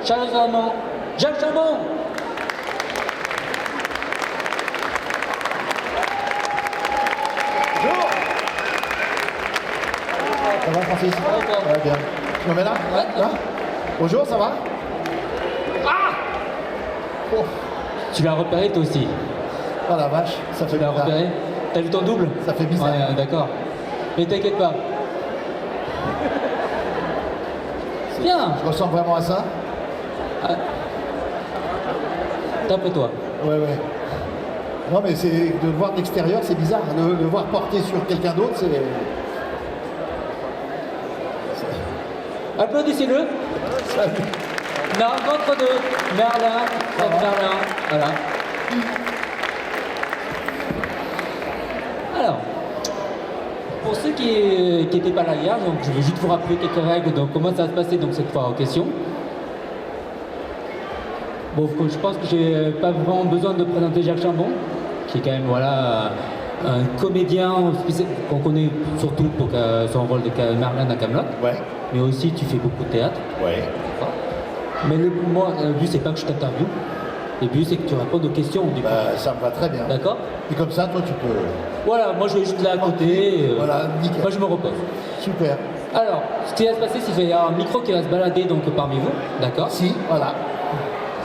chaleureusement Jacques Chambon. Bonjour. Ça va, Francis? Ouais, bien. Tu me mets là? Ouais. Là? Bonjour, ça va? Ah! Oh, Tu l'as repéré toi aussi. oh la vache, ça fait Tu l'as bizarre. repéré. T'as vu ton double? Ça fait bizarre. Ouais, d'accord. Mais t'inquiète pas. Bien. Je ressemble vraiment à ça? Ah. Tape-toi. Ouais, ouais. Non, mais c'est de le voir de l'extérieur, c'est bizarre. Le voir porté sur quelqu'un d'autre, c'est. Applaudissez-le. La rencontre de Merlin. Merlin. Voilà. Alors, pour ceux qui n'étaient pas là hier, donc je vais juste vous rappeler quelques règles. Donc comment ça va se passer donc cette fois aux questions. Bon, je pense que j'ai pas vraiment besoin de présenter Jacques Chambon, qui est quand même voilà un comédien qu'on connaît surtout pour son rôle de Merlin dans Kaamelott. Ouais. Mais aussi tu fais beaucoup de théâtre. Ouais. Mais moi, le but c'est pas que je t'interviewe. Le but c'est que tu répondes aux questions du coup. Bah, ça me va très bien. D'accord? Et comme ça, toi, tu peux. Voilà, moi je vais juste là à côté. Voilà, nickel. Moi je me repose. Super. Alors, ce qui va se passer, c'est qu'il y a un micro qui va se balader donc parmi vous, d'accord? Si, voilà.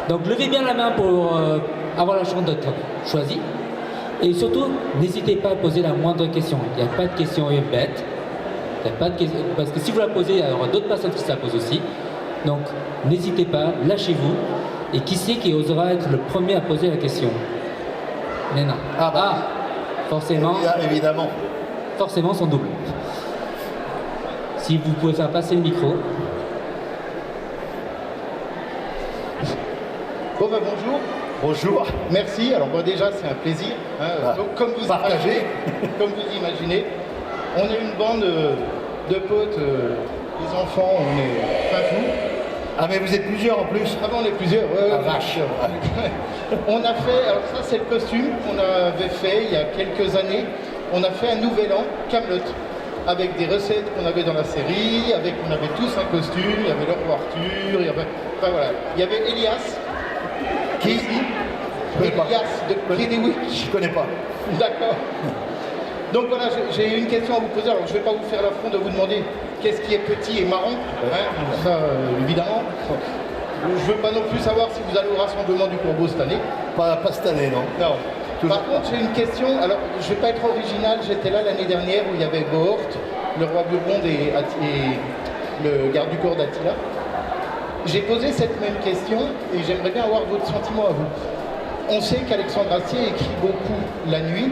Donc levez bien la main pour avoir la chance d'être choisi. Et surtout, n'hésitez pas à poser la moindre question. Il n'y a pas de question bête. Il n'y a pas de question... Parce que si vous la posez, il y aura d'autres personnes qui se la posent aussi. Donc n'hésitez pas, lâchez-vous. Et qui c'est qui osera être le premier à poser la question? Léna. Ah bah. Forcément, Évidemment. forcément son double. Si vous pouvez faire passer le micro. Bon ben bonjour. Bonjour. Merci. Alors moi déjà c'est un plaisir. Hein. Ah, Donc, comme vous partagez. comme vous imaginez, on est une bande de potes, des enfants, on est fin fou. Ah, mais vous êtes plusieurs en plus. Ah bon, on est plusieurs. Ouais, Ah, ouais, vache. on a fait, alors ça c'est le costume qu'on avait fait il y a quelques années. On a fait un nouvel an Kaamelott avec des recettes qu'on avait dans la série, on avait tous un costume, il y avait le roi Arthur, il y avait, enfin voilà, il y avait Elias. Qui? Je connais pas. Elias de Greenwich. Je connais pas. D'accord. Donc voilà, j'ai une question à vous poser. Alors je ne vais pas vous faire l'affront de vous demander qu'est-ce qui est petit et marrant. Hein, ça, évidemment. Je ne veux pas non plus savoir si vous allez au rassemblement du Corbeau cette année. Pas cette année, non. Non. Toujours Par contre, j'ai une question. Alors, je ne vais pas être original. J'étais là l'année dernière où il y avait Bohort, le roi Burgonde et le garde du corps d'Attila. J'ai posé cette même question et j'aimerais bien avoir votre sentiment à vous. On sait qu'Alexandre Astier écrit beaucoup la nuit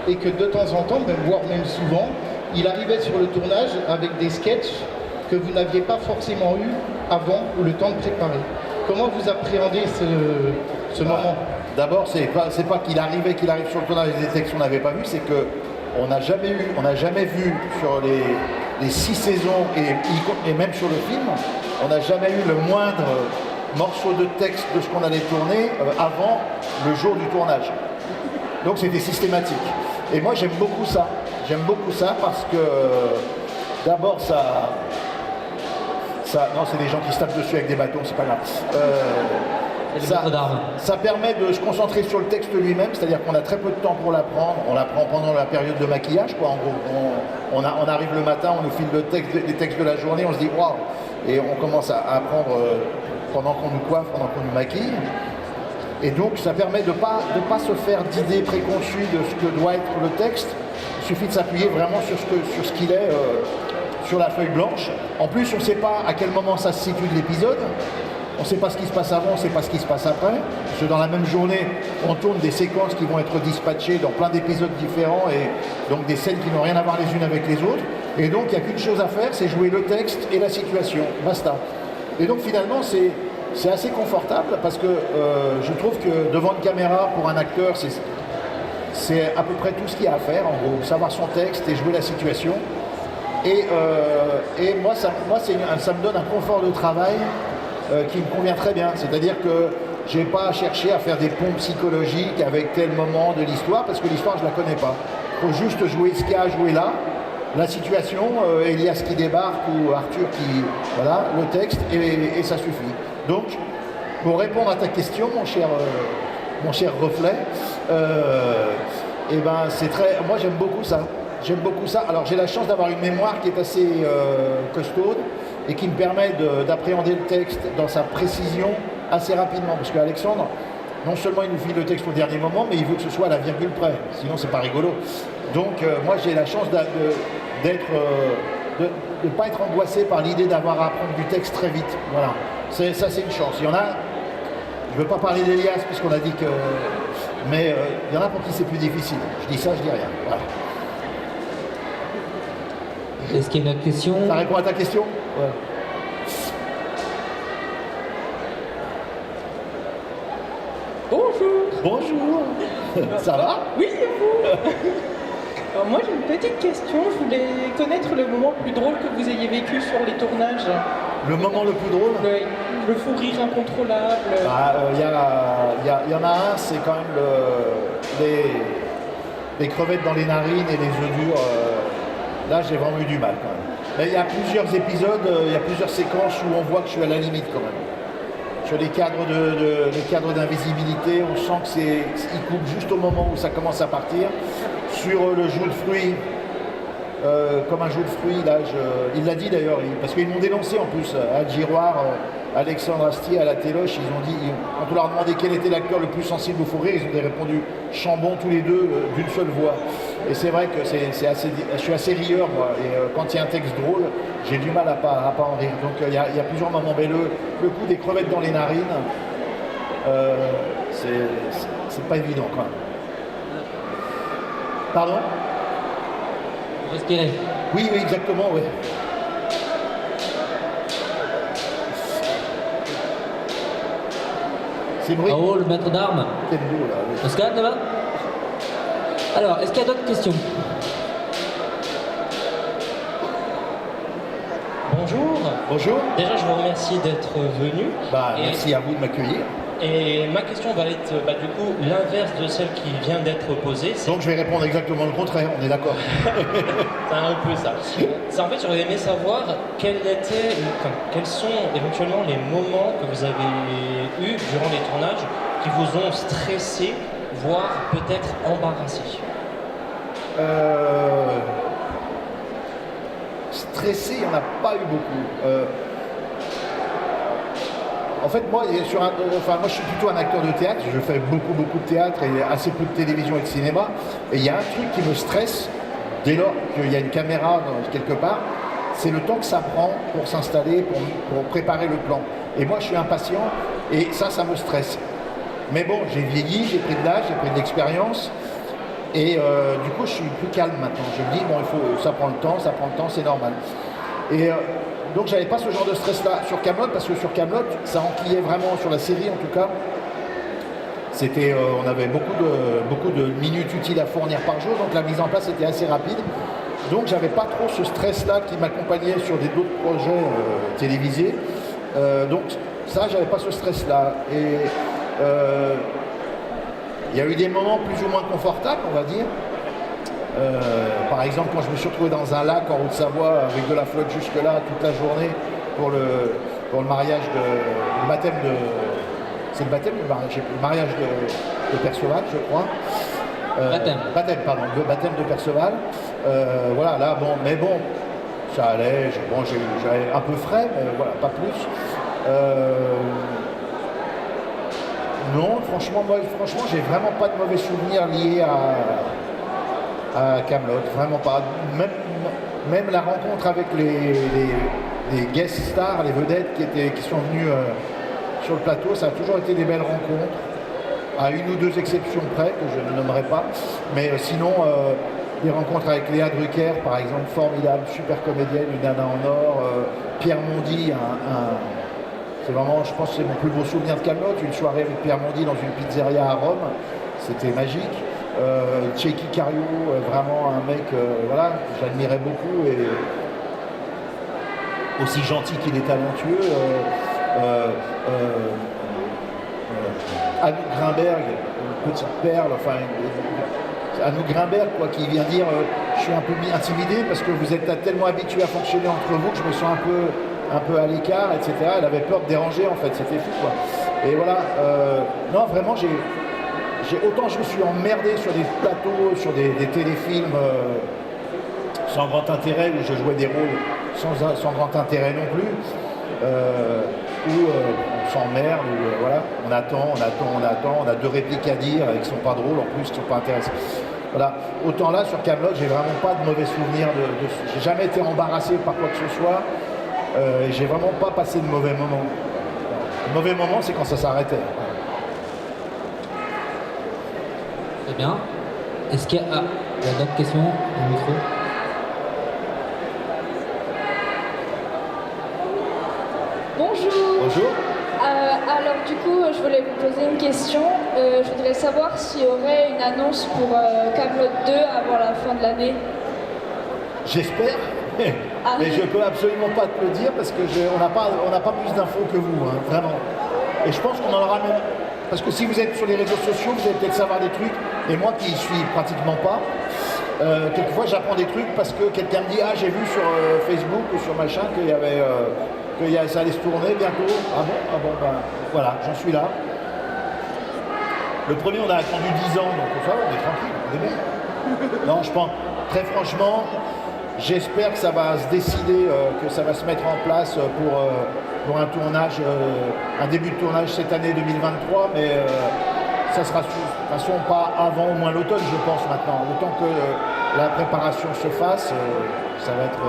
et que de temps en temps, voire même souvent, il arrivait sur le tournage avec des sketchs que vous n'aviez pas forcément eu avant ou le temps de préparer. Comment vous appréhendez ce moment? D'abord, c'est pas qu'il arrive sur le tournage des textes qu'on n'avait pas vu, c'est que on n'a jamais vu sur les 6 saisons et même sur le film, on n'a jamais eu le moindre morceau de texte de ce qu'on allait tourner avant le jour du tournage. Donc c'était systématique. Et moi j'aime beaucoup ça. J'aime beaucoup ça parce que d'abord non, c'est des gens qui se tapent dessus avec des bâtons, c'est pas grave. Ça permet de se concentrer sur le texte lui-même, c'est-à-dire qu'on a très peu de temps pour l'apprendre. On l'apprend pendant la période de maquillage, quoi. En gros, on arrive le matin, on nous file les textes de la journée, on se dit waouh, et on commence à apprendre pendant qu'on nous coiffe, pendant qu'on nous maquille. Et donc, ça permet de pas se faire d'idées préconçues de ce que doit être le texte. Il suffit de s'appuyer vraiment sur ce qu'il est. Sur la feuille blanche. En plus, on ne sait pas à quel moment ça se situe de l'épisode. On ne sait pas ce qui se passe avant, on ne sait pas ce qui se passe après. Parce que dans la même journée, on tourne des séquences qui vont être dispatchées dans plein d'épisodes différents et donc des scènes qui n'ont rien à voir les unes avec les autres. Et donc, il n'y a qu'une chose à faire, c'est jouer le texte et la situation. Basta. Et donc, finalement, c'est assez confortable parce que je trouve que devant une caméra, pour un acteur, c'est à peu près tout ce qu'il y a à faire, en gros. Savoir son texte et jouer la situation. Et moi, ça me donne un confort de travail qui me convient très bien. C'est-à-dire que je n'ai pas à chercher à faire des ponts psychologiques avec tel moment de l'histoire, parce que l'histoire, je ne la connais pas. Il faut juste jouer ce qu'il y a à jouer là, la situation, Elias qui débarque ou Arthur qui... Voilà, le texte, et ça suffit. Donc, pour répondre à ta question, mon cher Reflet, eh ben, moi j'aime beaucoup ça. J'aime beaucoup ça. Alors j'ai la chance d'avoir une mémoire qui est assez costaude et qui me permet d'appréhender le texte dans sa précision assez rapidement. Parce qu'Alexandre, non seulement il nous file le texte au dernier moment, mais il veut que ce soit à la virgule près. Sinon c'est pas rigolo. Donc moi j'ai la chance de ne pas être angoissé par l'idée d'avoir à apprendre du texte très vite. Voilà. Ça c'est une chance. Il y en a, je ne veux pas parler d'Elias puisqu'on a dit que... Mais il y en a pour qui c'est plus difficile. Je dis ça, je dis rien. Voilà. Est-ce qu'il y a une autre question? Ça répond à ta question? Ouais. Bonjour. Bonjour. Ça va? Oui, et vous? Alors moi j'ai une petite question, je voulais connaître le moment le plus drôle que vous ayez vécu sur les tournages. Le moment le plus drôle? Le fou rire incontrôlable. Il y en a un, c'est quand même les crevettes dans les narines et les œufs durs. Là j'ai vraiment eu du mal quand même. Mais il y a plusieurs épisodes, il y a plusieurs séquences où on voit que je suis à la limite quand même. Sur les cadres d'invisibilité, on sent qu'ils coupent juste au moment où ça commence à partir. Sur le jus de fruits, comme un jus de fruits, là, il l'a dit d'ailleurs, parce qu'ils m'ont dénoncé en plus, à Giroir, Alexandre Astier, à la Téloche, ils ont dit, quand on leur a demandé quel était l'acteur le plus sensible au fou rire, ils ont répondu Chambon tous les deux d'une seule voix. Et c'est vrai que je suis assez rieur moi, et quand il y a un texte drôle, j'ai du mal à pas en rire. Donc il y a plusieurs moments, mais le coup des crevettes dans les narines, c'est pas évident quand même. Pardon? Respirer. Oui, exactement, oui. C'est bruit. En haut, le maître d'armes. Kendo, là, oui. On se calme là-bas? Alors, est-ce qu'il y a d'autres questions? Bonjour. Bonjour. Déjà, je vous remercie d'être venu. Merci à vous de m'accueillir. Et ma question va être du coup l'inverse de celle qui vient d'être posée. Donc je vais répondre exactement le contraire, on est d'accord. C'est un peu ça. C'est en fait, j'aurais aimé savoir quels sont éventuellement les moments que vous avez eus durant les tournages qui vous ont stressé, voire peut-être embarrassé. Stressé, il n'y en a pas eu beaucoup. En fait, moi, je suis plutôt un acteur de théâtre. Je fais beaucoup de théâtre et assez peu de télévision et de cinéma. Et il y a un truc qui me stresse dès lors qu'il y a une caméra quelque part, c'est le temps que ça prend pour s'installer, pour préparer le plan. Et moi, je suis impatient et ça me stresse. Mais bon, j'ai vieilli, j'ai pris de l'âge, j'ai pris de l'expérience. Et du coup, je suis plus calme maintenant. Je me dis, bon, ça prend le temps, c'est normal. Et donc j'avais pas ce genre de stress-là sur Kaamelott, parce que sur Kaamelott, ça enquillait vraiment, sur la série en tout cas. C'était, on avait beaucoup de minutes utiles à fournir par jour, donc la mise en place était assez rapide. Donc j'avais pas trop ce stress-là qui m'accompagnait sur d'autres projets télévisés. Donc ça, j'avais pas ce stress-là. Et il y a eu des moments plus ou moins confortables, on va dire. Par exemple, quand je me suis retrouvé dans un lac en Haute-Savoie avec de la flotte jusque-là toute la journée pour le mariage le baptême de... C'est le baptême, le mariage de Perceval, je crois. Le baptême de Perceval. Voilà, là, bon, mais bon, ça allait, j'avais un peu frais, mais voilà, pas plus. Non, franchement, j'ai vraiment pas de mauvais souvenirs liés à Kaamelott, vraiment pas. Même la rencontre avec les guest stars, les vedettes qui sont venus sur le plateau, ça a toujours été des belles rencontres, à une ou deux exceptions près, que je ne nommerai pas. Mais sinon, des rencontres avec Léa Drucker, par exemple, formidable, super comédienne, une nana en or. Pierre Mondy, c'est vraiment, je pense que c'est mon plus beau souvenir de Kaamelott, une soirée avec Pierre Mondy dans une pizzeria à Rome, c'était magique. Tchéky Cario, vraiment un mec, voilà, j'admirais beaucoup et aussi gentil qu'il est talentueux. Anouk Grimberg, une petite perle, enfin Anouk Grimberg quoi, qui vient dire je suis un peu intimidé parce que vous êtes tellement habitués à fonctionner entre vous que je me sens un peu un peu à l'écart, etc. Elle avait peur de déranger en fait, c'était fou quoi. Et voilà, non vraiment autant je me suis emmerdé sur des plateaux, sur des téléfilms sans grand intérêt, où je jouais des rôles sans grand intérêt non plus, où on s'emmerde, où voilà, on attend, on a 2 répliques à dire et qui sont pas drôles en plus, qui sont pas intéressants. Voilà. Autant là sur Kaamelott, j'ai vraiment pas de mauvais souvenirs, j'ai jamais été embarrassé par quoi que ce soit, et j'ai vraiment pas passé de mauvais moments. Le mauvais moment, c'est quand ça s'arrêtait. Très bien. Est-ce qu'il y a d'autres questions au micro? Bonjour. Bonjour. Alors du coup, je voulais vous poser une question. Je voudrais savoir s'il y aurait une annonce pour Kaamelott 2 avant la fin de l'année. J'espère, mais je peux absolument pas te le dire parce que on n'a pas plus d'infos que vous, hein, vraiment. Et je pense qu'on en aura même. Parce que si vous êtes sur les réseaux sociaux, vous allez peut-être savoir des trucs, et moi qui y suis pratiquement pas, quelquefois j'apprends des trucs parce que quelqu'un me dit ah j'ai vu sur Facebook ou sur machin qu'il y avait ça allait se tourner bientôt. Ah bon ben voilà, j'en suis là. Le premier on a attendu 10 ans, donc ça va, on est tranquille, on est bien. Non, je pense, très franchement, j'espère que ça va se décider, que ça va se mettre en place pour un tournage, un début de tournage cette année 2023, mais ça sera de toute façon pas avant au moins l'automne, je pense maintenant. Le temps que la préparation se fasse, ça va être...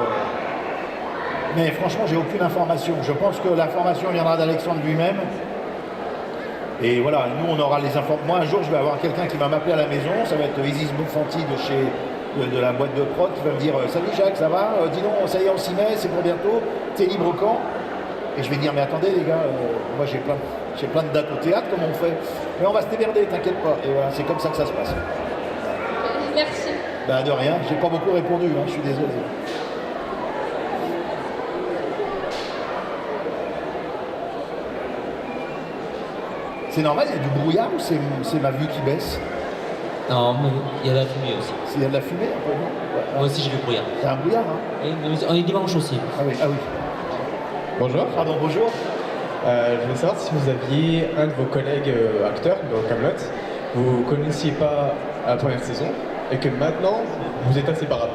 Mais franchement, j'ai aucune information. Je pense que l'information viendra d'Alexandre lui-même. Et voilà, nous on aura les informations. Moi un jour, je vais avoir quelqu'un qui va m'appeler à la maison, ça va être Isis Bouffanti de la boîte de prod qui va me dire salut Jacques, ça va, dis donc, ça y est, on s'y met, c'est pour bientôt, t'es libre quand? Et je vais dire mais attendez les gars, moi j'ai plein de dates au théâtre, comment on fait? Mais on va se démerder, t'inquiète pas. Et voilà, c'est comme ça que ça se passe. Merci. Ben de rien, j'ai pas beaucoup répondu, hein, je suis désolé. C'est normal, il y a du brouillard ou c'est ma vue qui baisse? Non, mais il y a de la fumée aussi. Il y a de la fumée un peu, non? Ouais. Moi aussi, j'ai vu le brouillard. C'est un brouillard, hein? Et on est dimanche aussi. Ah oui, ah oui. Bonjour. Pardon, bonjour. Je voulais savoir si vous aviez un de vos collègues acteurs dans Kaamelott, vous ne connaissiez pas à la première saison, et que maintenant, vous êtes inséparables.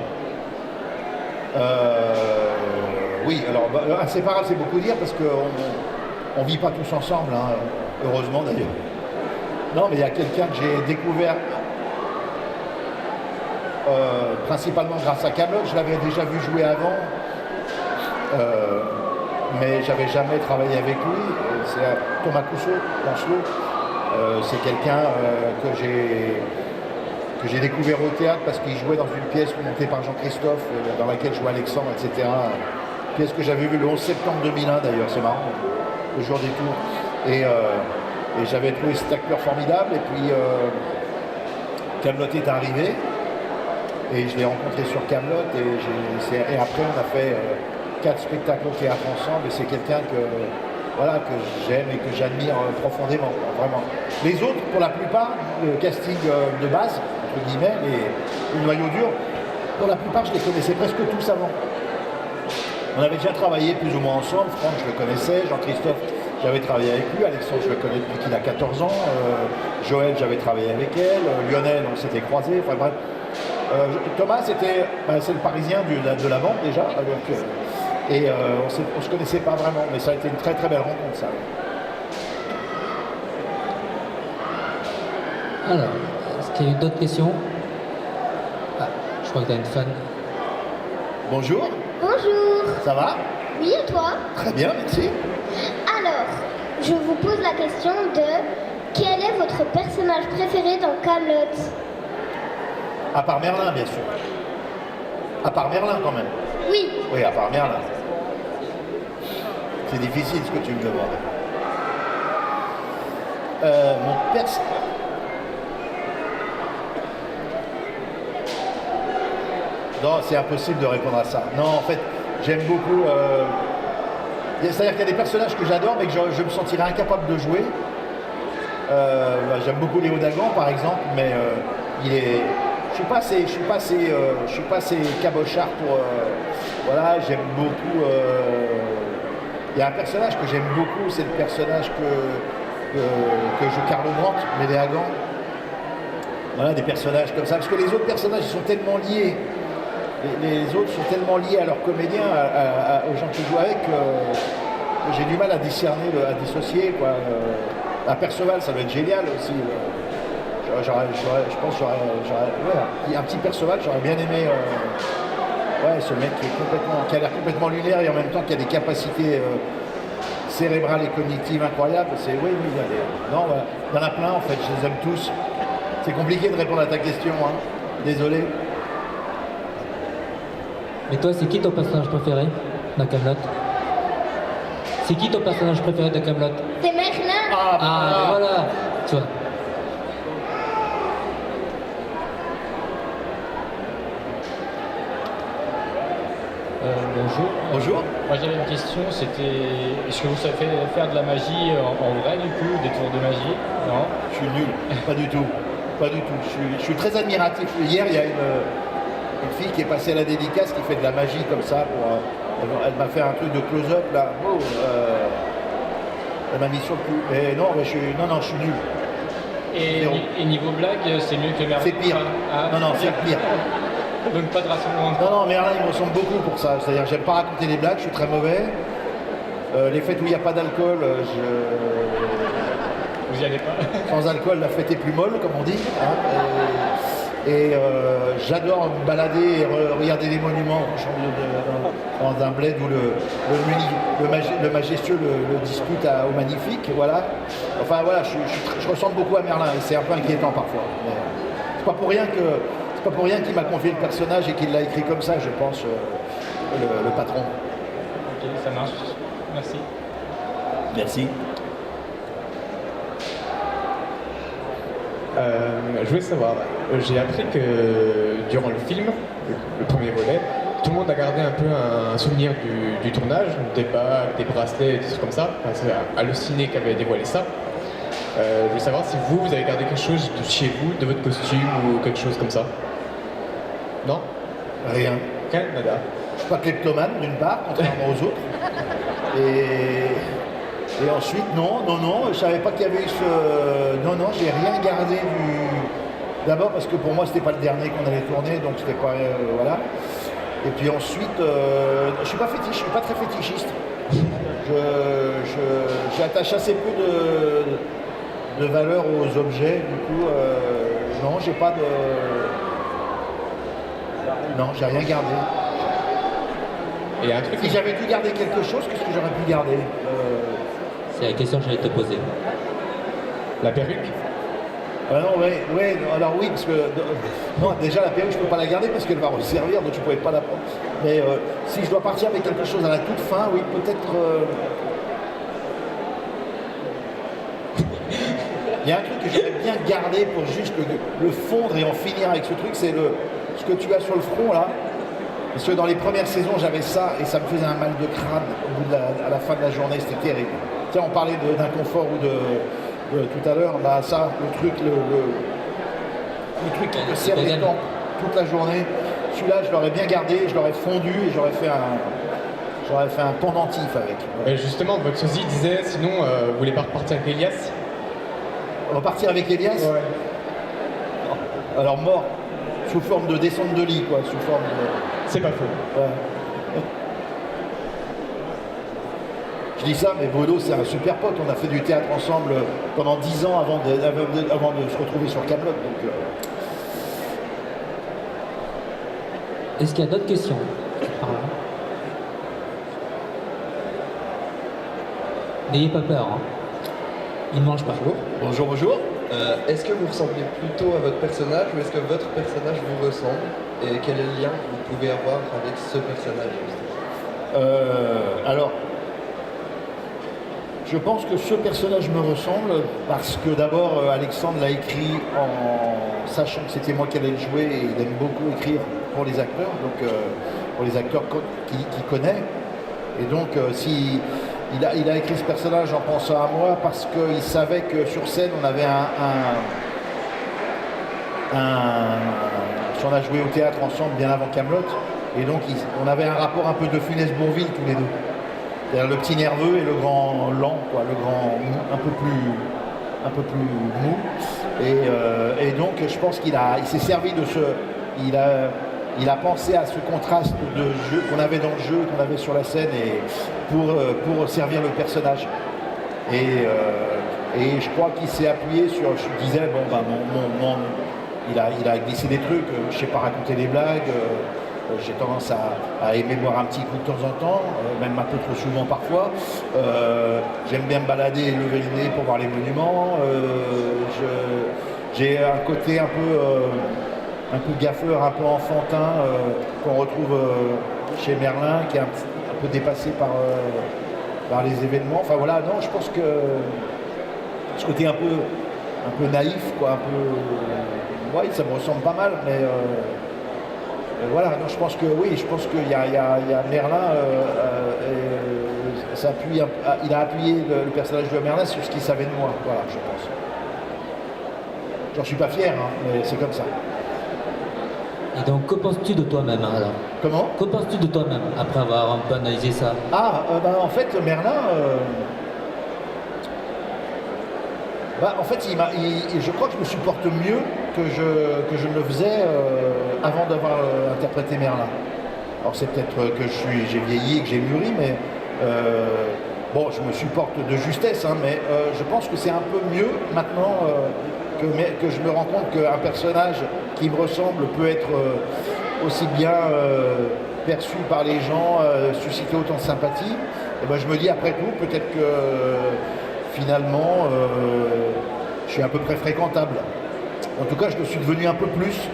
Oui, alors inséparable, c'est beaucoup dire parce qu'on ne vit pas tous ensemble, hein, heureusement d'ailleurs. Non, mais il y a quelqu'un que j'ai découvert principalement grâce à Kaamelott. Je l'avais déjà vu jouer avant, mais j'avais jamais travaillé avec lui. C'est Thomas Cousseau, Lancelot. C'est quelqu'un que j'ai découvert au théâtre parce qu'il jouait dans une pièce montée par Jean-Christophe, dans laquelle jouait Alexandre, etc. Une pièce que j'avais vue le 11 septembre 2001 d'ailleurs, c'est marrant, le jour des tours. Et j'avais trouvé cet acteur formidable, et puis Kaamelott est arrivé, et je l'ai rencontré sur Kaamelott, et après on a fait 4 spectacles au théâtre ensemble, et c'est quelqu'un que j'aime et que j'admire profondément, vraiment. Les autres, pour la plupart, le casting de base, entre guillemets, le noyau dur, pour la plupart je les connaissais presque tous avant. On avait déjà travaillé plus ou moins ensemble, Franck je le connaissais, Jean-Christophe j'avais travaillé avec lui, Alexandre je le connais depuis qu'il a 14 ans, Joël j'avais travaillé avec elle, Lionel on s'était croisés, enfin bref. Thomas c'est le Parisien de la bande déjà, donc, et on se connaissait pas vraiment, mais ça a été une très très belle rencontre ça. Alors, est-ce qu'il y a eu d'autres questions? Ah, je crois que tu as une fan. Bonjour, Bonjour. ça va? Oui, et toi? Très bien, merci. Alors, je vous pose la question de quel est votre personnage préféré dans Kaamelott? À part Merlin bien sûr. À part Merlin quand même. Oui. Oui, à part Merlin. C'est difficile ce que tu me demandes. Mon personnage... Non, c'est impossible de répondre à ça. Non, en fait, j'aime beaucoup... C'est-à-dire qu'il y a des personnages que j'adore, mais que je me sentirais incapable de jouer. J'aime beaucoup Léo Dagan, par exemple, mais il est... Je suis pas assez cabochard pour... voilà, j'aime beaucoup... Il y a un personnage que j'aime beaucoup, c'est le personnage que joue Carlo Brandt, Méléagan. Voilà, des personnages comme ça. Parce que les autres personnages, ils sont tellement liés. Les autres sont tellement liés à leurs comédiens, aux gens qui jouent avec, que j'ai du mal à discerner, à dissocier, quoi. Un Perceval, ça doit être génial aussi. Je pense que un petit Perceval, j'aurais bien aimé. Ce mec qui a l'air complètement lunaire et en même temps qui a des capacités cérébrales et cognitives incroyables. Oui, non, voilà. Il y en a plein en fait, je les aime tous. C'est compliqué de répondre à ta question, hein. Désolé. Mais toi, c'est qui ton personnage préféré dans Kaamelott? C'est qui ton personnage préféré de Kaamelott? C'est Merlin. Ah, voilà, tu vois. Bonjour. Bonjour. Moi j'avais une question, c'était est-ce que vous savez faire de la magie en vrai du coup, des tours de magie? Non? Je suis nul, pas du tout. Pas du tout. Je suis très admiratif. Hier, il y a une fille qui est passée à la dédicace qui fait de la magie comme ça. Elle m'a fait un truc de close-up là. Elle m'a mis sur le coup. Mais non, je suis nul. Et niveau blague, c'est mieux que Merlin? C'est pire. Ah. Non, c'est pire. Donc pas de rassemblement. Non, Merlin, il me ressemble beaucoup pour ça. C'est-à-dire, j'aime pas raconter des blagues, je suis très mauvais. Les fêtes où il n'y a pas d'alcool, Vous y allez pas? sans alcool, la fête est plus molle, comme on dit. Hein. J'adore me balader et regarder les monuments dans un bled où le majestueux le dispute au magnifique. Voilà. Enfin voilà, je ressemble beaucoup à Merlin et c'est un peu inquiétant parfois. Mais c'est pas pour rien qu'il m'a confié le personnage et qu'il l'a écrit comme ça, je pense, le patron. Ok, ça marche. Merci. Merci. Je voulais savoir, j'ai appris que durant le film, le premier volet, tout le monde a gardé un peu un souvenir du tournage, des bagues, des bracelets, des trucs comme ça. Enfin, c'est Allociné qui avait dévoilé ça. Je voulais savoir si vous avez gardé quelque chose de chez vous, de votre costume ou quelque chose comme ça. Non? Rien. Rien, nada. Je suis pas kleptomane d'une part, contrairement aux autres. Et ensuite, non, je savais pas qu'il y avait eu ce... Non, j'ai rien gardé du... D'abord parce que pour moi, c'était pas le dernier qu'on allait tourner, donc c'était pas... voilà. Et puis ensuite, je suis pas très fétichiste. J'attache assez peu de valeur aux objets, du coup, non, j'ai pas de... Non, j'ai rien gardé. Et un truc... Si j'avais dû garder quelque chose, qu'est-ce que j'aurais pu garder C'est la question que j'allais te poser. La perruque? non, alors oui, parce que... Non, déjà la perruque, je peux pas la garder parce qu'elle va resservir, donc je pouvais pas la prendre. Mais si je dois partir avec quelque chose à la toute fin, oui, peut-être... Il y a un truc que j'aimerais bien garder pour juste le fondre et en finir avec ce truc, c'est ce que tu as sur le front là. Parce que dans les premières saisons, j'avais ça et ça me faisait un mal de crâne à la fin de la journée, c'était terrible. Tiens, on parlait d'inconfort ou de tout à l'heure, bah ça, le truc qui te serre les dents toute la journée, celui-là, je l'aurais bien gardé, je l'aurais fondu et j'aurais fait un pendentif avec. Et justement, votre sosie disait, sinon, vous voulez pas repartir avec Elias? On va partir avec Elias? Ouais. Alors mort, sous forme de descente de lit, quoi, sous forme de... C'est pas faux. Ouais. Je dis ça, mais Bruno, c'est un super pote. On a fait du théâtre ensemble pendant 10 ans avant de se retrouver sur Kaamelott. Donc, Est-ce qu'il y a d'autres questions? N'ayez pas peur, hein. Il ne mange pas. Bonjour. Est-ce que vous ressemblez plutôt à votre personnage ou est-ce que votre personnage vous ressemble? Et quel est le lien que vous pouvez avoir avec ce personnage? Alors, je pense que ce personnage me ressemble parce que d'abord Alexandre l'a écrit en sachant que c'était moi qui allais le jouer et il aime beaucoup écrire pour les acteurs, donc pour les acteurs qu'il connaît. Et donc il a écrit ce personnage en pensant à moi parce qu'il savait que sur scène on avait on a joué au théâtre ensemble bien avant Kaamelott et donc on avait un rapport un peu de Funès Bourvil tous les deux. C'est-à-dire le petit nerveux et le grand lent, quoi, le grand un peu plus mou. Et donc je pense il s'est servi de il a pensé à ce contraste de jeu qu'on avait dans le jeu, qu'on avait sur la scène, et pour servir le personnage. Et je crois qu'il s'est appuyé sur, je disais, bon, ben, il a glissé des trucs, je sais pas raconter des blagues, j'ai tendance à aimer boire un petit coup de temps en temps, même un peu trop souvent parfois. J'aime bien me balader et lever le nez pour voir les monuments. J'ai un côté un peu gaffeur, un peu enfantin, qu'on retrouve chez Merlin, qui est un peu dépassé par les événements. Enfin voilà, non, je pense que ce côté un peu naïf, quoi, un peu... Ouais, ça me ressemble pas mal, mais voilà, non, je pense qu'il y a Merlin, il a appuyé le personnage de Merlin sur ce qu'il savait de moi, voilà, je pense. J'en suis pas fier, hein, mais c'est comme ça. Et donc, que penses-tu de toi-même alors? Comment? Que penses-tu de toi-même après avoir un peu analysé ça? En fait, Merlin, en fait, je crois que je me supporte mieux que je ne le faisais avant d'avoir interprété Merlin. Alors c'est peut-être que j'ai vieilli et que j'ai mûri, mais bon, je me supporte de justesse, hein, mais je pense que c'est un peu mieux maintenant que je me rends compte qu'un personnage qui me ressemble peut être aussi bien perçu par les gens, susciter autant de sympathie. Et ben, je me dis après tout, peut-être que finalement, je suis à peu près fréquentable. En tout cas, je me suis devenu un peu plus,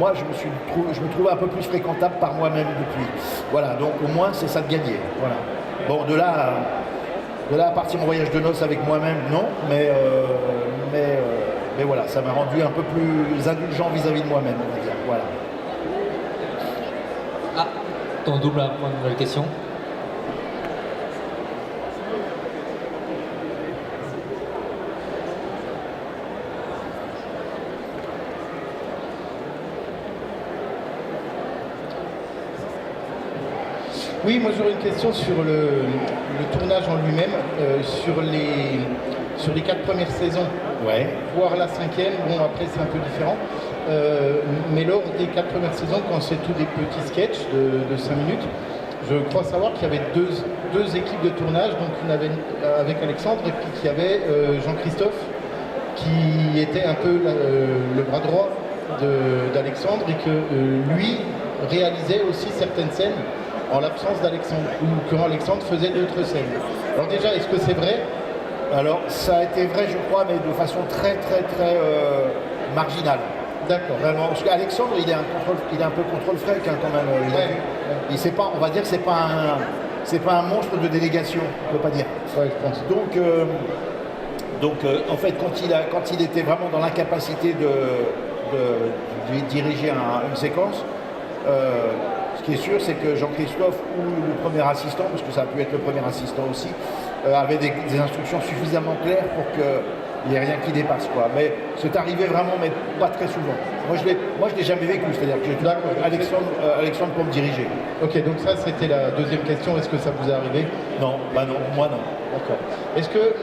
moi, je me trouve un peu plus fréquentable par moi-même depuis. Voilà, donc au moins, c'est ça de gagner. Voilà. Bon, de là à partir mon voyage de noces avec moi-même, non, mais voilà, ça m'a rendu un peu plus indulgent vis-à-vis de moi-même, on va dire. Voilà. Ah, ton double à une nouvelle question. Oui, moi j'aurais une question sur le tournage en lui-même, sur les 4 premières saisons, ouais. Voire la 5e, bon après c'est un peu différent, mais lors des 4 premières saisons, quand c'est tous des petits sketchs de 5 minutes, je crois savoir qu'il y avait deux équipes de tournage, donc une avec Alexandre et puis qu'il y avait Jean-Christophe qui était un peu le bras droit d'Alexandre et que lui réalisait aussi certaines scènes en l'absence d'Alexandre, ou quand Alexandre faisait d'autres scènes. Alors déjà, est-ce que c'est vrai? Alors, ça a été vrai, je crois, mais de façon très marginale. D'accord. Vraiment, parce qu'Alexandre, il est un peu contrôle-freak, hein, quand même. Il sait pas, on va dire que c'est pas un monstre de délégation, on peut pas dire. Ouais, je pense. Donc, en fait, quand il était vraiment dans l'incapacité de diriger une séquence, ce qui est sûr, c'est que Jean-Christophe ou le premier assistant, parce que ça a pu être le premier assistant aussi, avait des instructions suffisamment claires pour qu'il n'y ait rien qui dépasse, quoi. Mais c'est arrivé vraiment, mais pas très souvent. Moi, je l'ai jamais vécu, c'est-à-dire que j'ai tout Alexandre pour me diriger. Ok, donc ça, c'était la deuxième question. Est-ce que ça vous est arrivé? Non, non, moi non. D'accord. Est-ce que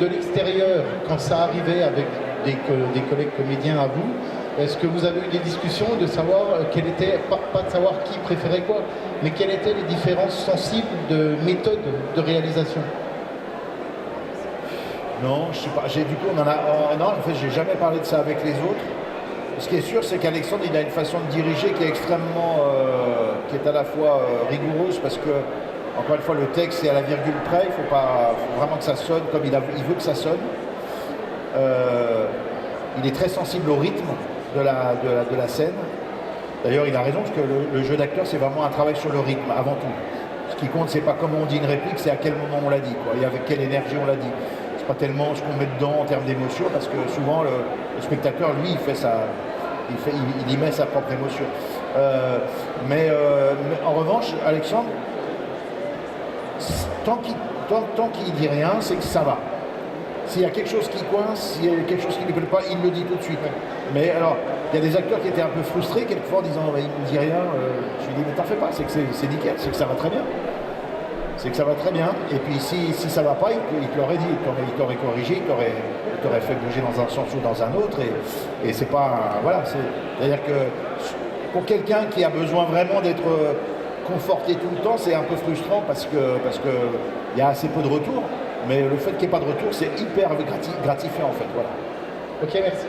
de l'extérieur, quand ça arrivait avec des collègues comédiens à vous, est-ce que vous avez eu des discussions de savoir pas de savoir qui préférait quoi, mais quelles étaient les différences sensibles de méthode de réalisation? Non, je sais pas. Non, en fait, j'ai jamais parlé de ça avec les autres. Ce qui est sûr, c'est qu'Alexandre, il a une façon de diriger qui est extrêmement, qui est à la fois rigoureuse, parce que, encore une fois, le texte c'est à la virgule près. Il faut vraiment que ça sonne comme il veut que ça sonne. Il est très sensible au rythme de la scène. D'ailleurs, il a raison, parce que le jeu d'acteur, c'est vraiment un travail sur le rythme, avant tout. Ce qui compte, c'est pas comment on dit une réplique, c'est à quel moment on l'a dit, quoi, et avec quelle énergie on l'a dit. C'est pas tellement ce qu'on met dedans en termes d'émotion, parce que souvent, le spectateur, lui, il y met sa propre émotion. Mais en revanche, Alexandre, tant qu'il dit rien, c'est que ça va. s'il y a quelque chose qui coince, s'il y a quelque chose qui ne lui plaît pas, il le dit tout de suite. Mais alors, il y a des acteurs qui étaient un peu frustrés quelquefois en disant il me dit rien. Je lui dis mais t'en fais pas, c'est que c'est nickel, c'est que ça va très bien. C'est que ça va très bien. Et puis si ça va pas, il te l'aurait dit, il t'aurait corrigé, il t'aurait fait bouger dans un sens ou dans un autre. Et c'est pas. Voilà, c'est-à-dire que pour quelqu'un qui a besoin vraiment d'être conforté tout le temps, c'est un peu frustrant parce que il y a assez peu de retours. Mais le fait qu'il n'y ait pas de retour, c'est hyper gratifiant en fait. Voilà. Ok, merci.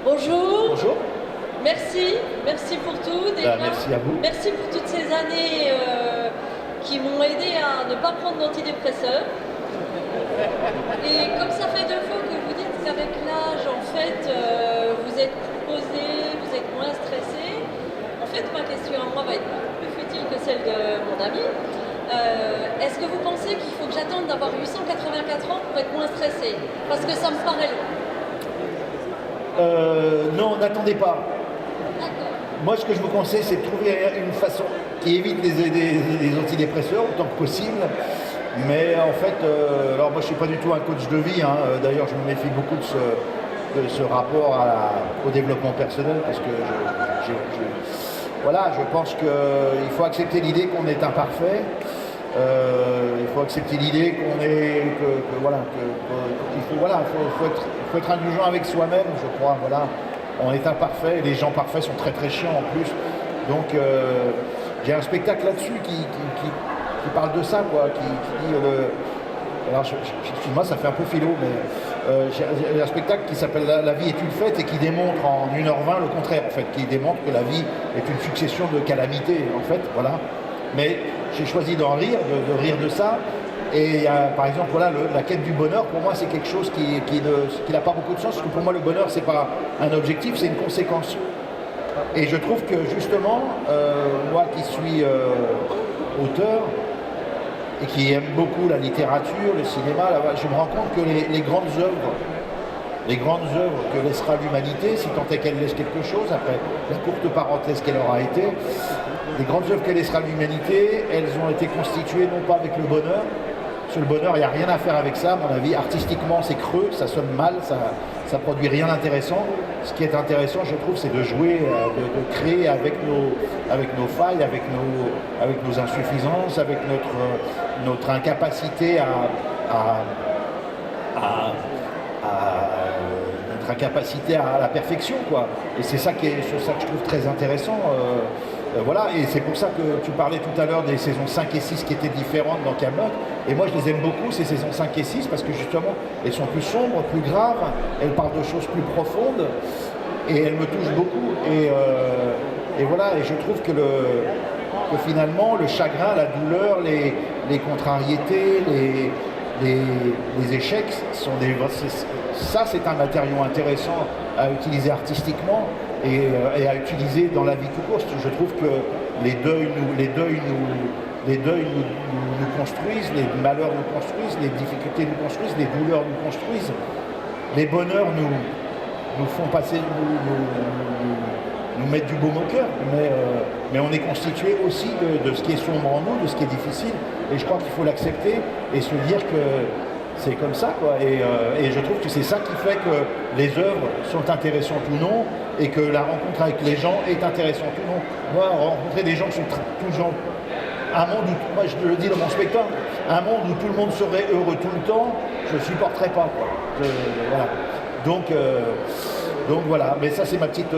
Bonjour. Bonjour. Merci pour tout déjà. Merci à vous. Merci pour toutes ces années qui m'ont aidé à ne pas prendre d'antidépresseurs. Et comme ça fait 2 fois que vous dites qu'avec l'âge, en fait, vous êtes plus posé, vous êtes moins stressé, en fait, ma question à moi va être beaucoup plus futile que celle de mon ami. Est-ce que vous pensez qu'il faut que j'attende d'avoir 884 ans pour être moins stressé? Parce que ça me paraît long. Non, n'attendez pas. Moi, ce que je vous conseille, c'est de trouver une façon qui évite les antidépresseurs autant que possible. Mais en fait, alors moi, je ne suis pas du tout un coach de vie. Hein. D'ailleurs, je me méfie beaucoup de ce rapport au développement personnel parce que voilà, je pense qu'il faut accepter l'idée qu'on est imparfait. Il faut accepter l'idée qu'on est, faut être indulgent avec soi-même, je crois. Voilà, on est imparfait. Les gens parfaits sont très très chiants en plus. Donc j'ai un spectacle là-dessus qui parle de ça, quoi, qui dit alors moi ça fait un peu philo, mais j'ai un spectacle qui s'appelle La vie est une fête et qui démontre en 1h20 le contraire, en fait, qui démontre que la vie est une succession de calamités, en fait, voilà. Mais j'ai choisi d'en rire, de rire de ça. Et par exemple, voilà, la quête du bonheur, pour moi, c'est quelque chose qui n'a pas beaucoup de sens, parce que pour moi, le bonheur, c'est pas un objectif, c'est une conséquence. Et je trouve que justement, moi qui suis auteur et qui aime beaucoup la littérature, le cinéma, je me rends compte que les grandes œuvres que laissera l'humanité, si tant est qu'elle laisse quelque chose, après la courte parenthèse qu'elle aura été, les grandes œuvres que laissera l'humanité, elles ont été constituées non pas avec le bonheur, parce que le bonheur, il n'y a rien à faire avec ça, à mon avis, artistiquement c'est creux, ça sonne mal, ça produit rien d'intéressant. Ce qui est intéressant, je trouve, c'est de jouer, de créer avec nos failles, avec nos insuffisances, avec notre incapacité notre incapacité à la perfection, quoi. Et c'est ça que je trouve très intéressant. Voilà, et c'est pour ça que tu parlais tout à l'heure des saisons 5 et 6 qui étaient différentes dans Kaamelott. Et moi, je les aime beaucoup, ces saisons 5 et 6, parce que justement, elles sont plus sombres, plus graves, elles parlent de choses plus profondes, et elles me touchent beaucoup. Et voilà, et je trouve que finalement, le chagrin, la douleur, les contrariétés, les échecs, ça c'est un matériau intéressant à utiliser artistiquement et à utiliser dans la vie tout court. Je trouve que les deuils nous construisent, les malheurs nous construisent, les difficultés nous construisent, les douleurs nous construisent, les bonheurs nous font passer, nous mettent du baume au cœur, mais on est constitué aussi de ce qui est sombre en nous, de ce qui est difficile, et je crois qu'il faut l'accepter et se dire que c'est comme ça, quoi. Et je trouve que c'est ça qui fait que les œuvres sont intéressantes ou non, et que la rencontre avec les gens est intéressante ou non. Moi, rencontrer des gens qui sont toujours un monde où, moi je le dis dans mon spectacle, un monde où tout le monde serait heureux tout le temps, je ne supporterais pas, quoi. Voilà. Donc voilà, mais ça c'est ma petite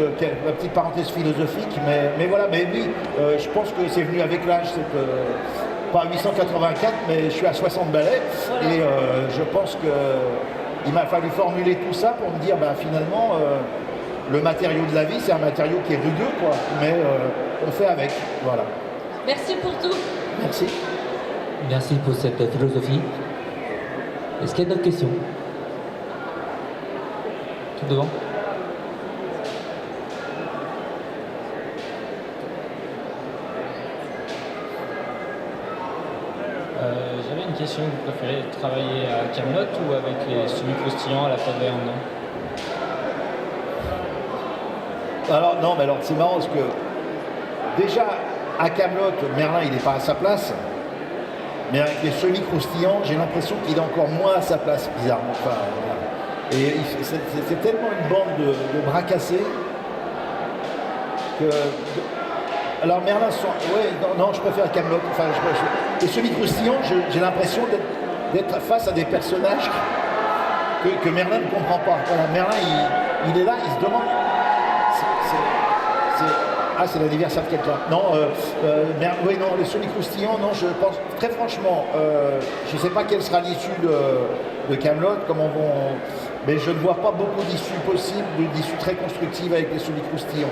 parenthèse philosophique, mais voilà, mais oui, je pense que c'est venu avec l'âge, pas 884, mais je suis à 60 balais, et je pense qu'il m'a fallu formuler tout ça pour me dire, finalement, le matériau de la vie, c'est un matériau qui est rugueux, quoi, mais on fait avec, voilà. Merci pour tout. Merci. Merci pour cette philosophie. Est-ce qu'il y a d'autres questions? Tout devant. J'avais une question, vous préférez travailler à Kaamelott ou avec les semi-postillants à la taverne? Alors non, mais alors c'est marrant parce que déjà à Kaamelott, Merlin il n'est pas à sa place, mais avec les semi-croustillants, j'ai l'impression qu'il est encore moins à sa place, bizarrement. Enfin, voilà. Et c'est tellement une bande de bras cassés que... Alors Merlin, ouais, non, je préfère Kaamelott. Enfin, les semi-croustillants, j'ai l'impression d'être face à des personnages que Merlin ne comprend pas. Voilà, Merlin, il est là, il se demande... Ah, c'est l'anniversaire de quelqu'un. Non, oui, non, les semi-croustillants, non, je pense, très franchement, je ne sais pas quelle sera l'issue de Kaamelott, comment vont... Mais je ne vois pas beaucoup d'issues possibles, d'issues très constructives avec les semi-croustillants.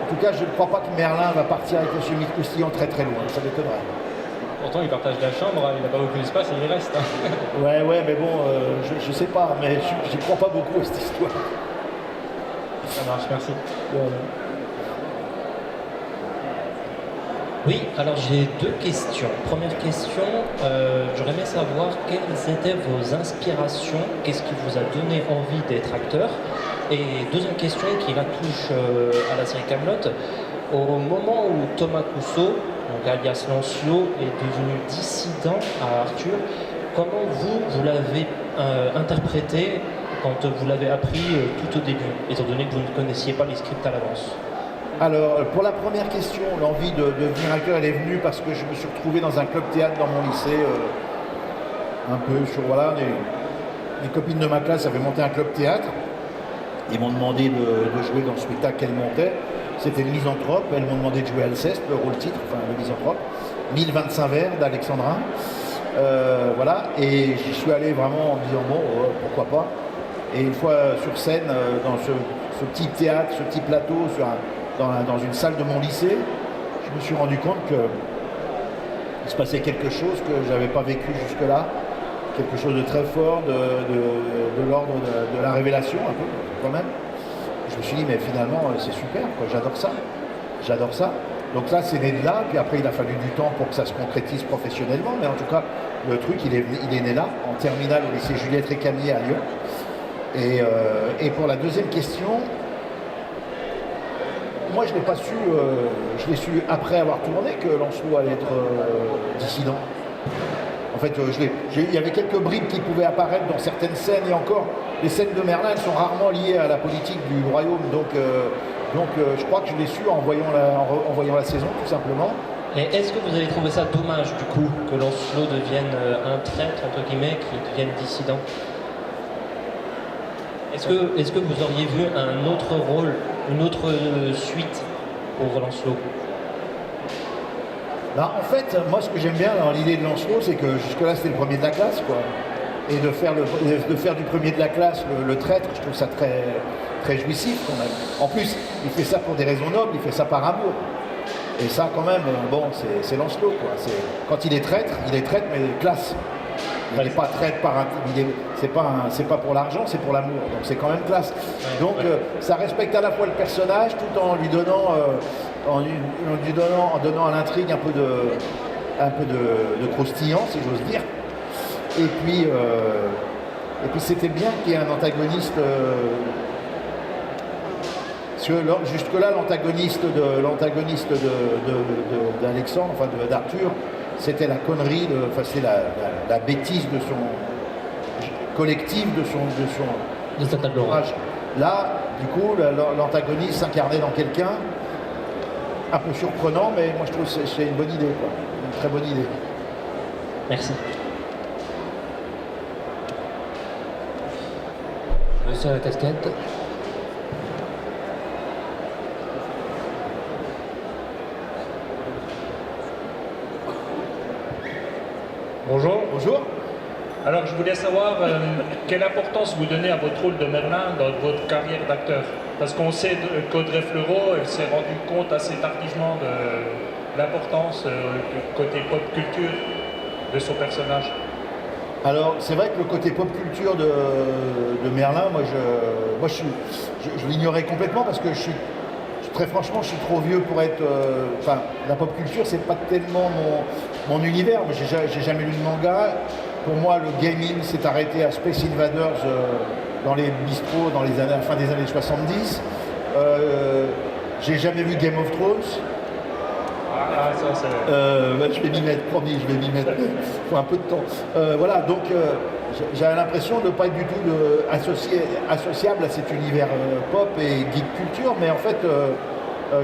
En tout cas, je ne crois pas que Merlin va partir avec les semi-croustillants très très loin, ça m'étonnerait. Pourtant, il partage la chambre, il n'a pas beaucoup d'espace et il reste. Ouais, mais bon, je sais pas, mais j'y crois pas beaucoup à cette histoire. Ça marche, merci. Oui, alors j'ai deux questions. Première question, j'aurais aimé savoir quelles étaient vos inspirations, qu'est-ce qui vous a donné envie d'être acteur. Et deuxième question qui la touche à la série Kaamelott, au moment où Thomas Cousteau, donc alias Lancelot, est devenu dissident à Arthur, comment vous l'avez interprété quand vous l'avez appris tout au début, étant donné que vous ne connaissiez pas les scripts à l'avance? Alors, pour la première question, l'envie de devenir acteur, elle est venue parce que je me suis retrouvé dans un club théâtre dans mon lycée, un peu sur, voilà, les copines de ma classe avaient monté un club théâtre. Ils m'ont demandé de jouer dans le spectacle qu'elles montaient. C'était le Misanthrope, elles m'ont demandé de jouer Alceste, le rôle-titre, enfin le Misanthrope. 1025 vers d'Alexandrin. Voilà, et j'y suis allé vraiment en me disant, bon, pourquoi pas. Et une fois sur scène, dans ce petit théâtre, ce petit plateau, dans une salle de mon lycée, je me suis rendu compte qu'il se passait quelque chose que je n'avais pas vécu jusque-là, quelque chose de très fort, de l'ordre de la révélation, un peu, quand même. Je me suis dit, mais finalement, c'est super, quoi, j'adore ça. Donc là, c'est né de là, puis après, il a fallu du temps pour que ça se concrétise professionnellement, mais en tout cas, le truc, il est né là, en terminale au lycée Juliette Récamier à Lyon. Et pour la deuxième question, moi, je n'ai pas su, je l'ai su après avoir tourné que Lancelot allait être dissident. En fait, il y avait quelques bribes qui pouvaient apparaître dans certaines scènes, et encore, les scènes de Merlin, elles sont rarement liées à la politique du royaume, donc je crois que je l'ai su en voyant la saison, tout simplement. Et est-ce que vous avez trouvé ça dommage, du coup, que Lancelot devienne un traître, entre guillemets, qu'il devienne dissident? Est-ce que vous auriez vu un autre rôle, une autre suite pour Lancelot? Bah, en fait, moi, ce que j'aime bien dans l'idée de Lancelot, c'est que jusque-là, c'était le premier de la classe, quoi. Et de faire du premier de la classe le traître, je trouve ça très, très jouissif, quand même. En plus, il fait ça pour des raisons nobles, il fait ça par amour. Et ça, quand même, bon, c'est Lancelot, quoi. Quand il est traître, mais classe. Il n'est pas traître c'est pas pour l'argent, c'est pour l'amour. Donc c'est quand même classe. Donc ça respecte à la fois le personnage, tout en lui donnant, en donnant à l'intrigue un peu de croustillant, si j'ose dire. Et puis c'était bien qu'il y ait un antagoniste. Parce que jusque-là, l'antagoniste d'Alexandre, enfin d'Arthur, c'était la connerie, c'est la bêtise de son collectif, de sa table rase. Là, du coup, l'antagoniste s'incarnait dans quelqu'un, un peu surprenant, mais moi je trouve que c'est une bonne idée, quoi. Une très bonne idée. Merci. Monsieur à la casquette. Bonjour. Bonjour. Alors je voulais savoir quelle importance vous donnez à votre rôle de Merlin dans votre carrière d'acteur. Parce qu'on sait qu'Audrey Fleurot, elle s'est rendue compte assez tardivement de l'importance côté pop culture de son personnage. Alors c'est vrai que le côté pop culture de Merlin, moi je l'ignorais complètement parce que très franchement, je suis trop vieux pour être... la pop culture, c'est pas tellement mon univers. J'ai jamais lu de manga. Pour moi, le gaming s'est arrêté à Space Invaders dans les bistrots dans la fin des années 70. J'ai jamais vu Game of Thrones. Ah, ça, c'est... Je vais m'y mettre, promis, je vais m'y mettre. Il faut un peu de temps. Voilà, donc j'avais l'impression de ne pas être du tout associable à cet univers pop et geek culture, mais en fait,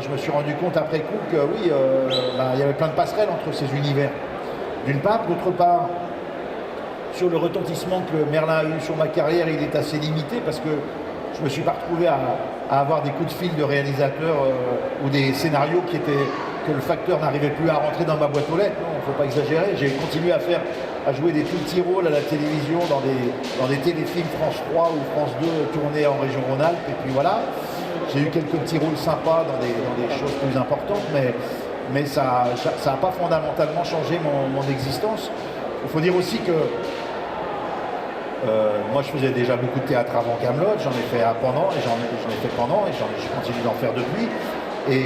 je me suis rendu compte après coup que oui, il y avait plein de passerelles entre ces univers. D'une part, d'autre part, sur le retentissement que Merlin a eu sur ma carrière, il est assez limité parce que je ne me suis pas retrouvé à avoir des coups de fil de réalisateurs ou des scénarios que le facteur n'arrivait plus à rentrer dans ma boîte aux lettres. Non, il ne faut pas exagérer. J'ai continué à jouer des tout petits rôles à la télévision dans des téléfilms France 3 ou France 2 tournés en région Rhône-Alpes. Et puis voilà, j'ai eu quelques petits rôles sympas dans des choses plus importantes, mais ça n'a pas fondamentalement changé mon existence. Il faut dire aussi que moi je faisais déjà beaucoup de théâtre avant Kaamelott, j'en ai fait pendant et j'en ai fait pendant et je continue d'en faire depuis. Et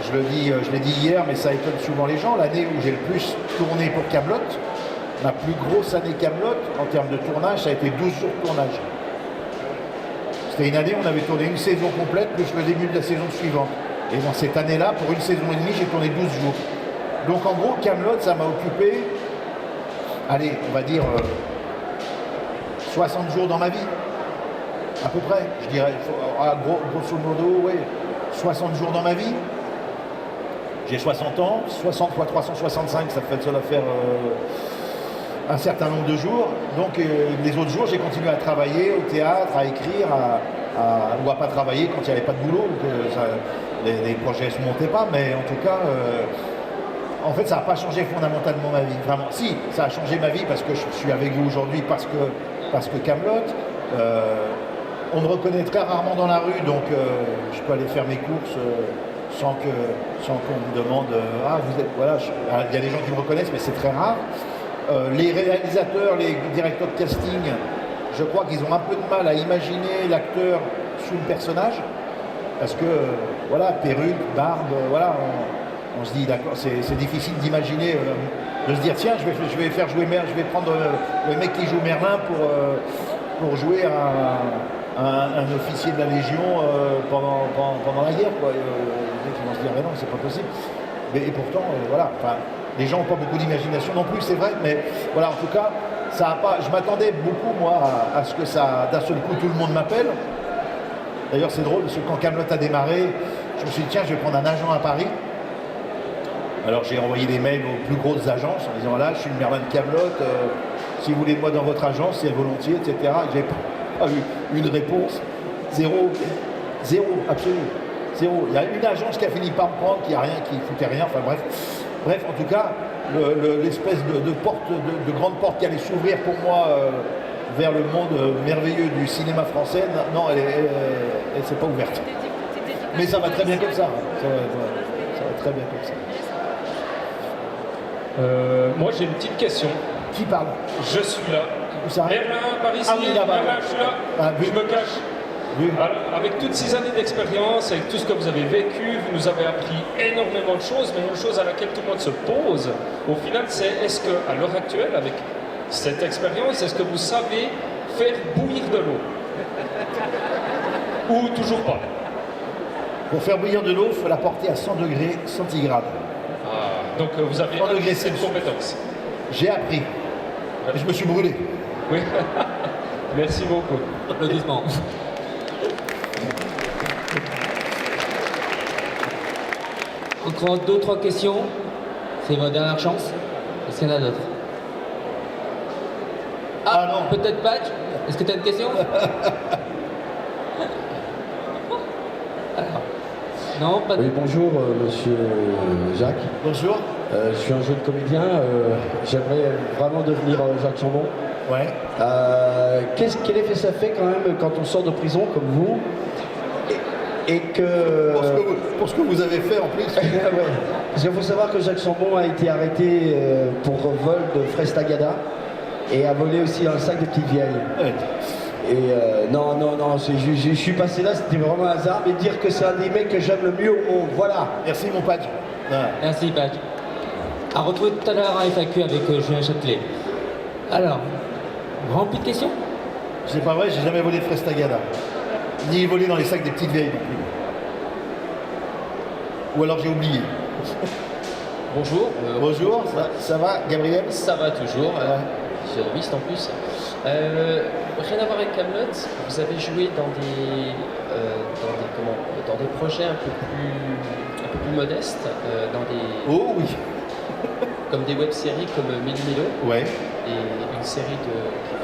je l'ai dit hier, mais ça étonne souvent les gens, l'année où j'ai le plus tourné pour Kaamelott, ma plus grosse année Kaamelott en termes de tournage, ça a été 12 jours de tournage. C'était une année où on avait tourné une saison complète plus le début de la saison suivante. Et dans cette année-là, pour une saison et demie, j'ai tourné 12 jours. Donc en gros, Kaamelott, ça m'a occupé, allez, on va dire 60 jours dans ma vie, à peu près, je dirais, grosso modo, oui, 60 jours dans ma vie. J'ai 60 ans, 60 fois 365, ça doit faire un certain nombre de jours. Donc les autres jours, j'ai continué à travailler au théâtre, à écrire, ou à pas travailler quand il n'y avait pas de boulot, les projets ne se montaient pas, mais en tout cas, en fait, ça n'a pas changé fondamentalement ma vie. Vraiment, si, ça a changé ma vie parce que je suis avec vous aujourd'hui, parce que Kaamelott, on me reconnaît très rarement dans la rue, donc je peux aller faire mes courses sans qu'on me demande vous êtes, voilà, il y a des gens qui me reconnaissent, mais c'est très rare. Les réalisateurs, les directeurs de casting, je crois qu'ils ont un peu de mal à imaginer l'acteur sous le personnage, parce que voilà, perruque, barbe, voilà, on se dit d'accord, c'est difficile d'imaginer, de se dire tiens, je vais faire jouer Merlin, je vais prendre le mec qui joue Merlin pour jouer un officier de la Légion pendant la guerre, quoi. Les mecs vont se dire mais non, c'est pas possible. Et pourtant, voilà, les gens n'ont pas beaucoup d'imagination non plus, c'est vrai, mais voilà, en tout cas, ça a pas. Je m'attendais beaucoup, moi, à ce que d'un seul coup, tout le monde m'appelle. D'ailleurs, c'est drôle, parce que quand Kaamelott a démarré, je me suis dit, tiens, je vais prendre un agent à Paris. Alors, j'ai envoyé des mails aux plus grosses agences en disant, voilà, je suis le Merlin de Kaamelott, si vous voulez de moi dans votre agence, c'est volontiers, etc. J'ai pas eu une réponse. Zéro, absolument. Zéro. Il y a une agence qui a fini par me prendre, qui foutait rien, enfin bref. Bref, en tout cas, l'espèce de grande porte qui allait s'ouvrir pour moi vers le monde merveilleux du cinéma français, non, elle s'est pas ouverte. Mais ça va très bien comme ça. Ça va très bien comme ça. Moi, j'ai une petite question. Qui parle? Je suis là. Merlin, par ici. Ah oui, là-bas. Merlin, je suis là. Je me cache. Oui. Alors, avec toutes ces années d'expérience, avec tout ce que vous avez vécu, vous nous avez appris énormément de choses, mais une chose à laquelle tout le monde se pose, au final, c'est est-ce qu'à l'heure actuelle, avec cette expérience, est-ce que vous savez faire bouillir de l'eau? Ou toujours pas? Pour faire bouillir de l'eau, il faut la porter à 100 degrés centigrades. Ah, donc vous avez acquis cette compétence. J'ai appris. Je me suis brûlé. Oui. Merci beaucoup. Applaudissements. Encore 2-3 questions. C'est votre dernière chance. Est-ce qu'il y en a d'autres? Ah non. Peut-être Patch. Est-ce que tu as une question? Alors. Non, pas de... Oui, bonjour monsieur Jacques. Bonjour. Je suis un jeune comédien. J'aimerais vraiment devenir Jacques Chambon. Ouais. Quel effet ça fait quand même quand on sort de prison comme vous et que... Pour ce que vous avez fait en plus. Ouais. Parce qu'il faut savoir que Jacques Chambon a été arrêté pour vol de fraises Tagada et a volé aussi un sac de petites vieilles. Ouais. Et non, je suis passé là, c'était vraiment un hasard, mais dire que c'est un des mecs que j'aime le mieux au monde, voilà. Merci mon Patch. Merci Patch. À retrouver tout à l'heure à FAQ avec Julien Châtelet. Alors, rempli de questions? C'est pas vrai, j'ai jamais volé de fraises Tagada. Ni volé dans les sacs des petites vieilles non plus. Ou alors j'ai oublié. Bonjour. Bonjour, ça va, Gabriel? Ça va toujours. Généraliste en plus. Rien à voir avec Kaamelott. Vous avez joué dans des projets un peu plus modestes, dans des. Oh oui. Comme des web-séries comme Méli-Mélo. Ouais. Et une série qui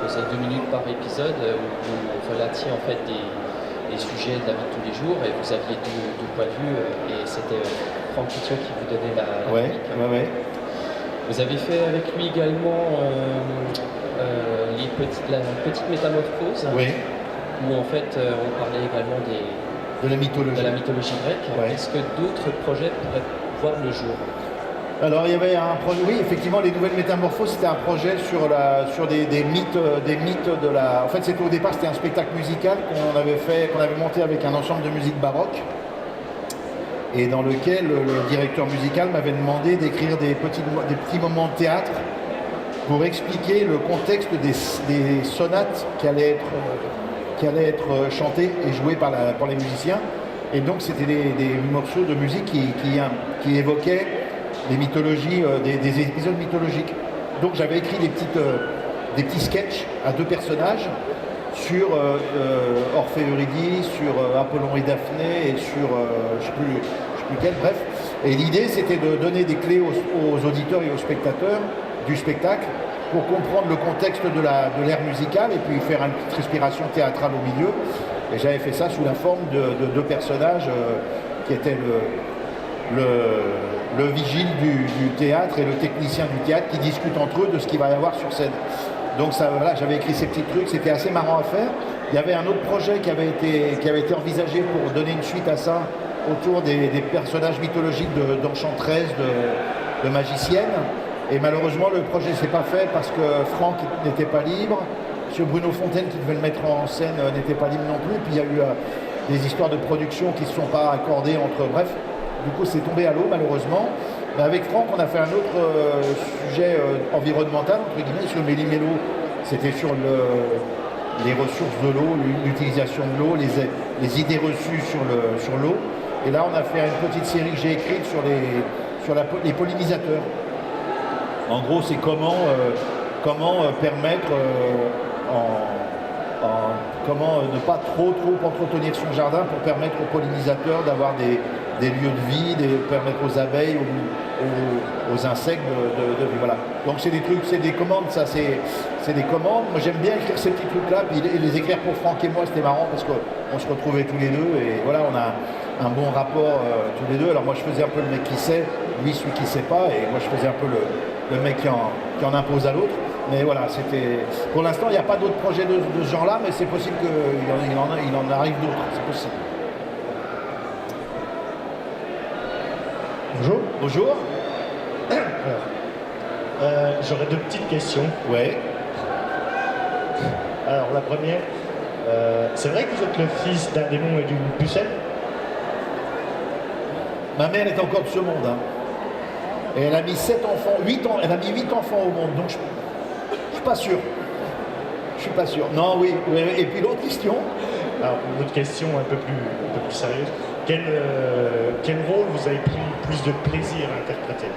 faisait 2 minutes par épisode où vous relatiez en fait des sujets de la vie de tous les jours et vous aviez deux points de vue et c'était Franck Kitio qui vous donnait la ouais, chronique. Vous avez fait avec lui également la petite métamorphose où en fait on parlait également de la mythologie grecque. Ouais. Est-ce que d'autres projets pourraient voir le jour? Alors il y avait un projet, oui effectivement les nouvelles métamorphoses c'était un projet sur des mythes de la. En fait c'était au départ c'était un spectacle musical qu'on avait monté avec un ensemble de musique baroque et dans lequel le directeur musical m'avait demandé d'écrire des petits moments de théâtre pour expliquer le contexte des sonates qui allaient être chantées et jouées par les musiciens. Et donc c'était des morceaux de musique qui évoquaient les mythologies, des épisodes mythologiques. Donc j'avais écrit des petits sketchs à 2 personnages sur Orphée et Eurydice, sur Apollon et Daphné et sur je sais plus quel, bref. Et l'idée c'était de donner des clés aux auditeurs et aux spectateurs du spectacle pour comprendre le contexte de l'ère musicale et puis faire une petite respiration théâtrale au milieu. Et j'avais fait ça sous la forme de 2 personnages qui étaient le vigile du théâtre et le technicien du théâtre qui discutent entre eux de ce qu'il va y avoir sur scène. Donc ça, voilà, j'avais écrit ces petits trucs, c'était assez marrant à faire. Il y avait un autre projet qui avait été envisagé pour donner une suite à ça autour des personnages mythologiques d'enchantresses, de magiciennes. Et malheureusement, le projet ne s'est pas fait parce que Franck n'était pas libre. M. Bruno Fontaine, qui devait le mettre en scène, n'était pas libre non plus. Puis il y a eu des histoires de production qui ne se sont pas accordées entre... Bref, du coup, c'est tombé à l'eau, malheureusement. Mais avec Franck, on a fait un autre sujet environnemental, entre guillemets, sur Méli-Mélo. C'était sur les ressources de l'eau, l'utilisation de l'eau, les idées reçues sur l'eau. Et là, on a fait une petite série que j'ai écrite sur les pollinisateurs. En gros, c'est comment permettre, comment ne pas trop entretenir son jardin pour permettre aux pollinisateurs d'avoir des lieux de vie, permettre aux abeilles, aux insectes de vivre. Voilà. Donc c'est des trucs, c'est des commandes, ça c'est des commandes. Moi j'aime bien écrire ces petits trucs-là, puis les écrire pour Franck et moi, c'était marrant parce qu'on se retrouvait tous les deux et voilà, on a un bon rapport tous les deux. Alors moi je faisais un peu le mec qui sait, lui celui qui sait pas, et moi je faisais un peu le mec qui en impose à l'autre. Mais voilà, c'était. Pour l'instant, il n'y a pas d'autres projets de ce genre-là, mais c'est possible qu'il en arrive d'autres. C'est possible. Bonjour. Bonjour. J'aurais 2 petites questions. Ouais. Alors la première, c'est vrai que vous êtes le fils d'un démon et d'une pucelle? Ma mère est encore de ce monde. Hein. Et elle a mis 7 enfants, 8 ans, elle a mis 8 enfants au monde, donc je suis pas sûr. Je suis pas sûr. Non, oui. Et puis l'autre question. Alors, une autre question un peu plus sérieuse. Quel rôle vous avez pris plus de plaisir à interpréter?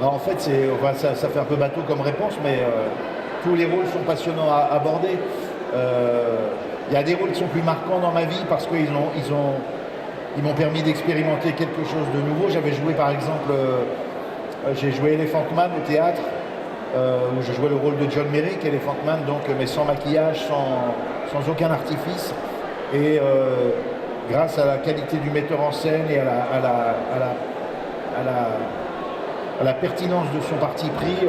En fait, ça fait un peu bateau comme réponse, mais tous les rôles sont passionnants à aborder. Il y a des rôles qui sont plus marquants dans ma vie parce qu'ils m'ont permis d'expérimenter quelque chose de nouveau. J'avais joué par exemple, j'ai joué Elephant Man au théâtre, où je jouais le rôle de John Merrick, Elephant Man, donc, mais sans maquillage, sans aucun artifice. Et grâce à la qualité du metteur en scène et à la pertinence de son parti pris,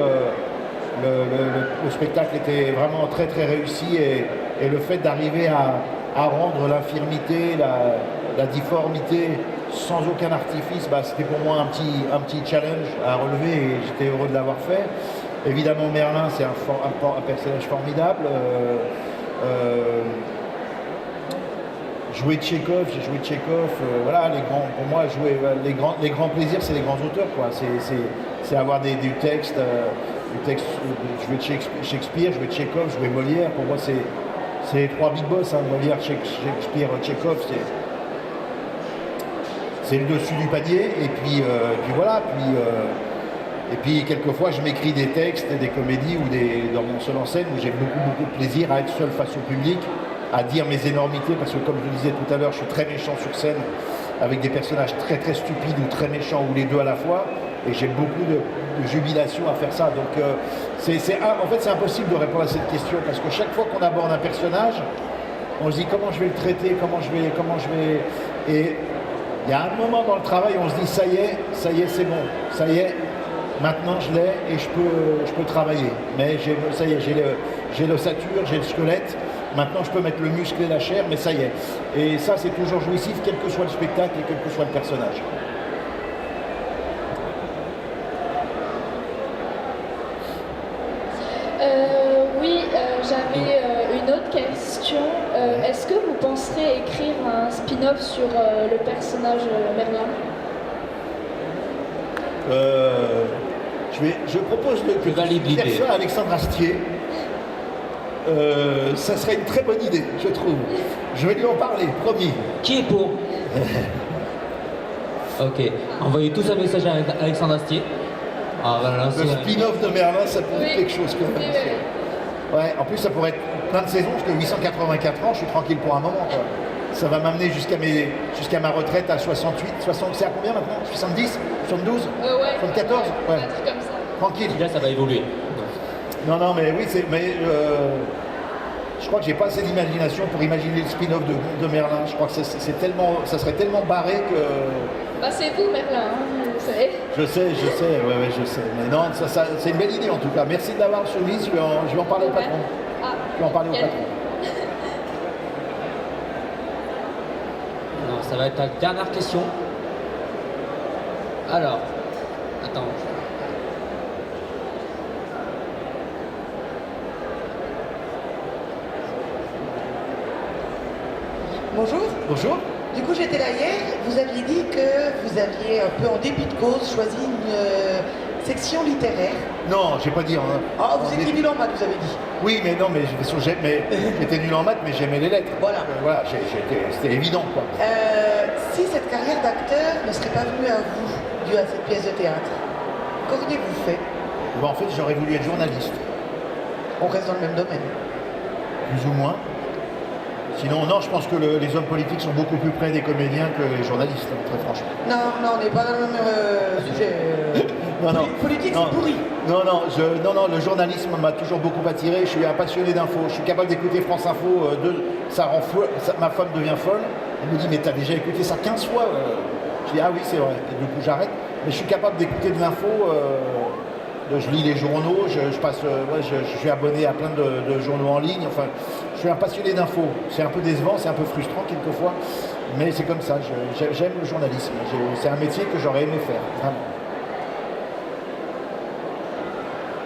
le spectacle était vraiment très très réussi et le fait d'arriver à rendre l'infirmité, la difformité sans aucun artifice, c'était pour moi un petit challenge à relever et j'étais heureux de l'avoir fait. Évidemment Merlin c'est un personnage formidable. J'ai joué Tchekhov, voilà, pour moi les grands plaisirs c'est les grands auteurs quoi. C'est avoir du texte, jouer Shakespeare, jouer Tchekhov, jouer Molière, pour moi c'est les 3 big boss, hein, Molière, Shakespeare, Tchekhov, c'est le dessus du panier, et puis voilà, et puis quelquefois je m'écris des textes, des comédies ou dans mon seul en scène où j'ai beaucoup de plaisir à être seul face au public, à dire mes énormités, parce que comme je le disais tout à l'heure, je suis très méchant sur scène avec des personnages très stupides ou très méchants ou les deux à la fois, et j'ai beaucoup de jubilation à faire ça. Donc en fait c'est impossible de répondre à cette question, parce que chaque fois qu'on aborde un personnage, on se dit comment je vais le traiter, comment je vais... Et il y a un moment dans le travail où on se dit ça y est, c'est bon, ça y est, maintenant je l'ai et je peux travailler. Mais ça y est, j'ai l'ossature, j'ai le squelette, maintenant je peux mettre le muscle et la chair, mais ça y est. Et ça c'est toujours jouissif, quel que soit le spectacle et quel que soit le personnage. J'avais une autre question. Est-ce que vous penserez écrire un spin-off sur le personnage Merlin? Je propose que tu faire ça à Alexandre Astier. Ça serait une très bonne idée, je trouve. Je vais lui en parler, promis. Qui est pour? Ok, envoyez tous un message à Alexandre Astier. Le spin-off de Merlin, ça pourrait être quelque chose quand même. Ouais, en plus ça pourrait être plein de saisons, parce que 884 ans, je suis tranquille pour un moment, quoi. Ça va m'amener jusqu'à ma retraite à 68, 60, c'est à combien maintenant? 70? 72? 74? Ouais. Un truc comme ça. Tranquille. Là, ça va évoluer. Non, mais oui, je crois que j'ai pas assez d'imagination pour imaginer le spin-off de Merlin. Je crois que ça serait tellement barré que... Bah c'est vous Merlin, vous savez. Je sais, ouais, je sais. Mais non, c'est une belle idée en tout cas. Merci de l'avoir soumise, je vais en parler au patron. Je vais en parler au patron. Alors, ça va être la dernière question. Alors, attends. Bonjour. Bonjour. Du coup, j'étais là hier, vous aviez dit que vous aviez un peu en dépit de cause choisi une section littéraire. Non, j'ai pas dit. Vous étiez nul en maths, vous avez dit. Oui, mais non, mais j'étais nul en maths, mais j'aimais les lettres. Voilà. Voilà, c'était évident, quoi. Si cette carrière d'acteur ne serait pas venue à vous, due à cette pièce de théâtre, qu'auriez-vous fait? En fait, j'aurais voulu être journaliste. On reste dans le même domaine. Plus ou moins. Sinon, non, je pense que les hommes politiques sont beaucoup plus près des comédiens que les journalistes, très franchement. Non, on n'est pas dans le même sujet. Non. Politique, c'est pourri. Non, le journalisme m'a toujours beaucoup attiré. Je suis un passionné d'infos. Je suis capable d'écouter France Info. Ça rend fou. Ma femme devient folle. Elle me dit, mais t'as déjà écouté ça 15 fois Je dis, ah oui, c'est vrai. Et du coup, j'arrête. Mais je suis capable d'écouter de l'info. Je lis les journaux. Je suis abonné à plein de journaux en ligne. Enfin, je suis un passionné d'infos. C'est un peu décevant, c'est un peu frustrant quelquefois. Mais c'est comme ça. J'aime le journalisme. C'est un métier que j'aurais aimé faire. Vraiment.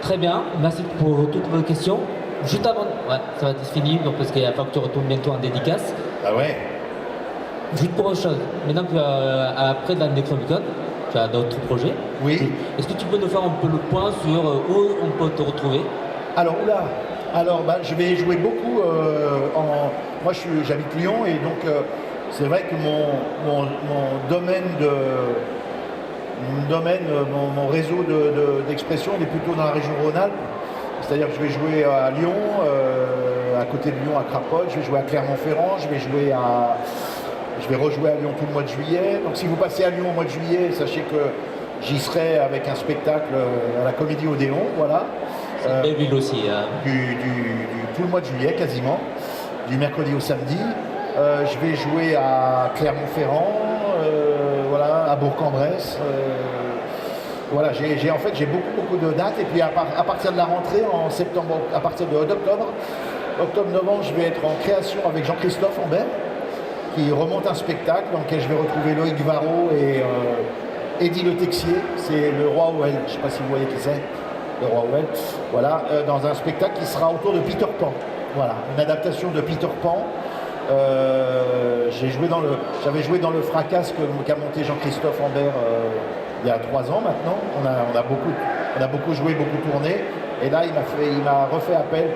Très bien, merci pour toutes vos questions. Juste avant, ça va être fini, donc parce qu'il va falloir que tu retournes bientôt en dédicace. Ah ouais. Juste pour autre chose, maintenant que après de la Necronomicon, tu as d'autres projets. Oui. Est-ce que tu peux nous faire un peu le point sur où on peut te retrouver? Alors, je vais jouer beaucoup moi, j'habite Lyon, et donc c'est vrai que mon réseau d'expression est plutôt dans la région Rhône-Alpes. C'est-à-dire que je vais jouer à Lyon, à côté de Lyon, à Craponne, je vais jouer à Clermont-Ferrand, je vais rejouer à Lyon tout le mois de juillet. Donc si vous passez à Lyon au mois de juillet, sachez que j'y serai avec un spectacle à la Comédie Odéon, voilà. C'est une belle ville aussi. Tout le mois de juillet, quasiment, du mercredi au samedi. Je vais jouer à Clermont-Ferrand, à Bourg-en-Bresse. J'ai beaucoup de dates, et puis à partir de la rentrée en septembre, à partir octobre-novembre, je vais être en création avec Jean-Christophe Ambert, qui remonte un spectacle dans lequel je vais retrouver Loïc Varro et Eddie Le Texier, c'est le Roi Howell, je ne sais pas si vous voyez qui c'est, le Roi Howell, voilà, dans un spectacle qui sera autour de Peter Pan, voilà, une adaptation de Peter Pan. J'avais joué dans le Fracas qu'a monté Jean-Christophe Ambert il y a 3 ans maintenant. On a beaucoup joué, beaucoup tourné, et là il m'a refait appel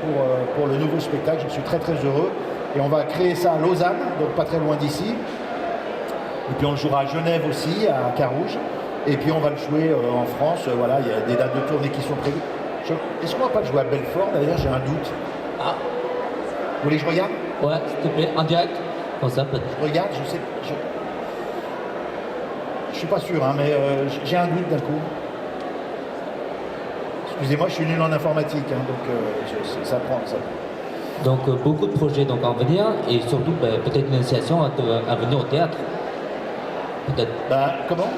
pour le nouveau spectacle. Je suis très heureux, et on va créer ça à Lausanne, donc pas très loin d'ici. Et puis on le jouera à Genève aussi, à Carouge. Et puis on va le jouer en France. Voilà, il y a des dates de tournée qui sont prévues. Est-ce qu'on va pas le jouer à Belfort? D'ailleurs, j'ai un doute. Ah. Vous voulez que je regarde? Ouais, s'il te plaît, en direct. Comme ça, peut-être. Je regarde, je sais. Je suis pas sûr, hein, mais j'ai un doute d'un coup. Excusez-moi, je suis nul en informatique, hein, donc ça prend. Ça. Donc beaucoup de projets donc, à venir et surtout peut-être une initiation à venir au théâtre. Peut-être. Comment?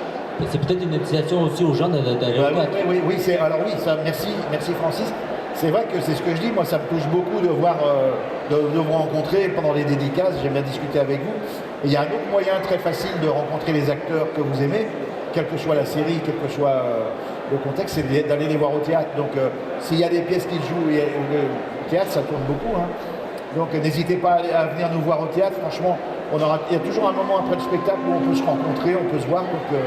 C'est peut-être une initiation aussi aux gens d'aller au théâtre. Oui, alors oui, ça, merci Francis. C'est vrai que c'est ce que je dis, moi ça me touche beaucoup de voir, de vous rencontrer pendant les dédicaces, j'aime bien discuter avec vous. Et il y a un autre moyen très facile de rencontrer les acteurs que vous aimez, quelle que soit la série, quel que soit le contexte, c'est d'aller les voir au théâtre. Donc s'il y a des pièces qui jouent au théâtre, ça tourne beaucoup. Hein. Donc n'hésitez pas à venir nous voir au théâtre, franchement, il y a toujours un moment après le spectacle où on peut se rencontrer, on peut se voir. Donc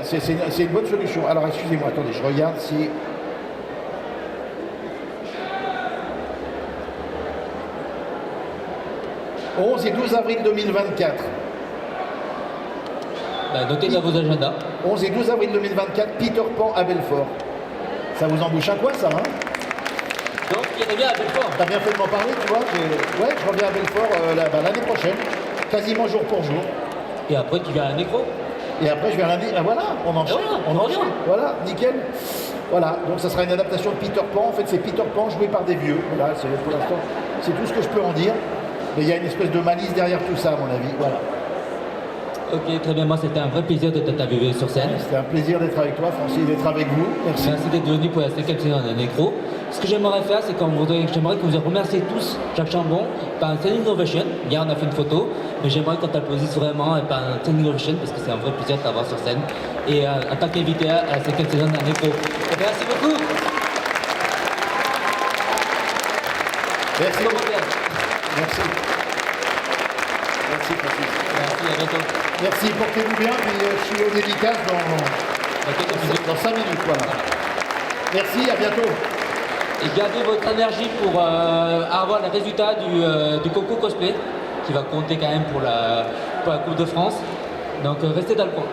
c'est une bonne solution. Alors excusez-moi, attendez, je regarde si... « 11 et 12 avril 2024. » Notez dans vos agendas. 11 et 12 avril 2024, Peter Pan à Belfort. Ça vous embouche un coin, ça, hein? Donc, il revient à Belfort. T'as bien fait de m'en parler, tu vois. Ouais, je reviens à Belfort l'année prochaine, quasiment jour pour jour. Et après, tu viens à la Nécro. Et après, je viens à la Nécro. Voilà, on enchaîne. On enchaîne. Voilà, nickel. Voilà, donc ça sera une adaptation de Peter Pan. En fait, c'est Peter Pan joué par des vieux. Voilà, pour l'instant, c'est tout ce que je peux en dire. Mais il y a une espèce de malice derrière tout ça, à mon avis. Voilà. Ok, très bien. Moi, c'était un vrai plaisir de t'interviewer sur scène. C'était un plaisir d'être avec toi, Francis, d'être avec vous. Merci. Merci d'être venu pour la 5e saison de Nécro. Ce que j'aimerais faire, c'est j'aimerais que vous remerciez tous Jacques Chambon par un standing ovation. Hier, on a fait une photo, mais j'aimerais qu'on t'applaudisse vraiment par un standing ovation parce que c'est un vrai plaisir de t'avoir sur scène. Et en tant qu'invité à la 5e saison de Nécro. Merci beaucoup. Merci. Merci. Merci, Francis. Merci, à bientôt. Merci, portez-vous bien, puis je suis aux dédicaces dans 5 minutes, voilà. Merci, à bientôt. Et gardez votre énergie pour avoir les résultats du concours cosplay, qui va compter quand même pour la Coupe de France. Donc restez dans le coin.